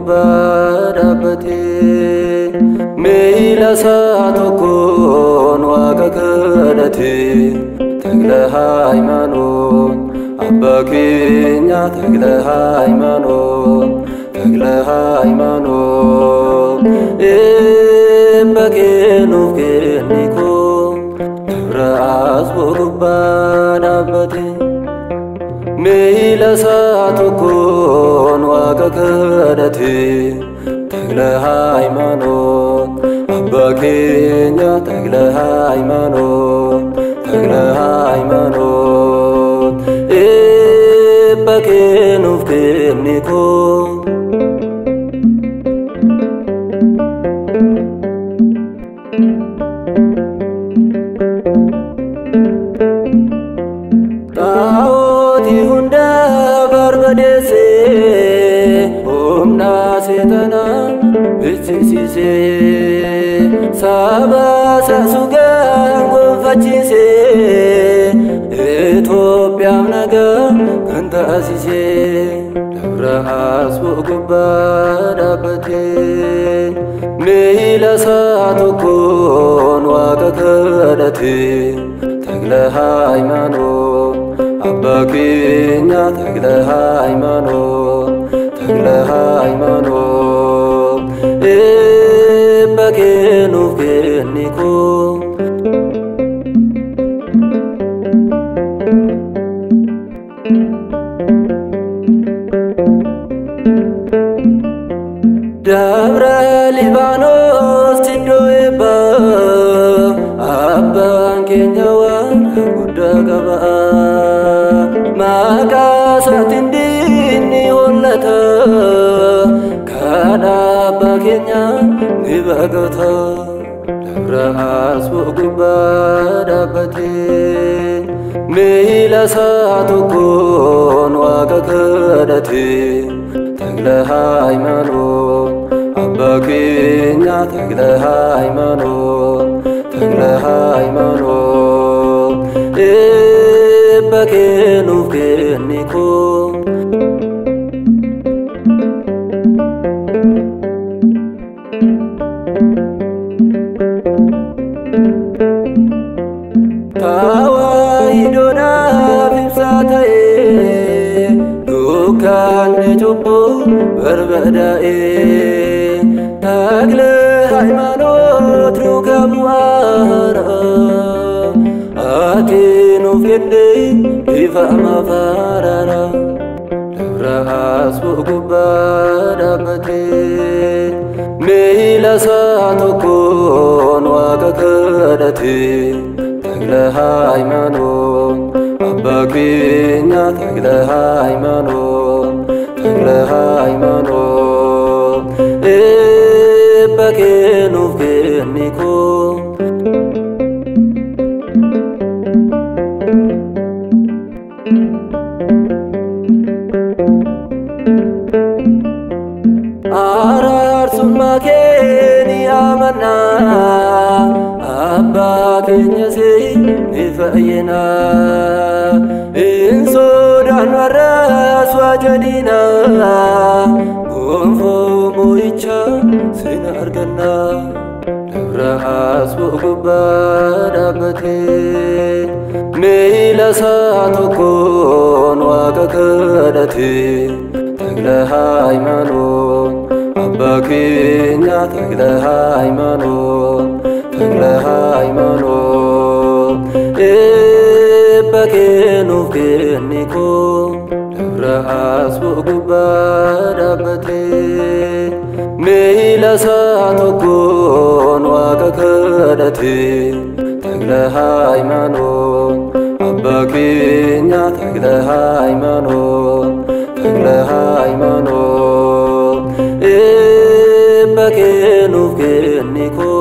gubbadabate Meila satokon waqa kadate Tagla haymanon Abba keenya tagla haymanon Tagla haymanon Ebba keenuuf kenniko Tabra asbo gubbadabate Meila satokon waqa kadate Tagla haymanon Abba keenya tagla haymanon Tagla haymanon Ebba keenuuf kenniko Taoti hunda barbadese Humna setana bichisiise Saba sasugan gonfachise Itoophiyaaf naga kan taasise Dabra asbo gubbadabate Meila satokon waqa kadate Tagla haymanon Abba keenya tagla haymanon Tagla haymanon Ebba keenuuf kenniko Dabra Libanos tiddo ebba Abbaan keenya waan guddaa qaba Maqaa isaatiin diinni hollata Kan Abba keenya ni baqata Dabra asbo gubbadabate Meila satokon waqa kadate Tagla haymanon Abba keenya tagla haymanon Tagla haymanon Ebba keenuuf kenniko Tawaahidoodhaaf ibsaa ta'e Dukkaanni cubbuu barbadaa'e Tagla haymanon duukaa bu'aara Ati nuuf kenne bifa mafaarara Dabra asbo gubbadabate Meila satokon waqa kadate Tagla haymanon Abba keenya tagla haymanon Tagla haymanon Ebba keenuuf kenniko Araarsummaa keeni amanna Abba keenya ni fayyina Hin sodaan warraas waa jedhina Gonfoo moo'icha sin arganna Dabra asbo gubbadabate Meila satokon waqa kadate Tagla haymanon Abba keenya tagla haymanon Tagla haymanon Ebba keenuuf kenniko Dabra asbo gubbadabate Meila satokon waqa kadate Tagla haymanon Abba keenya tagla haymanon Tagla haymanon Ebba keenuuf kenniko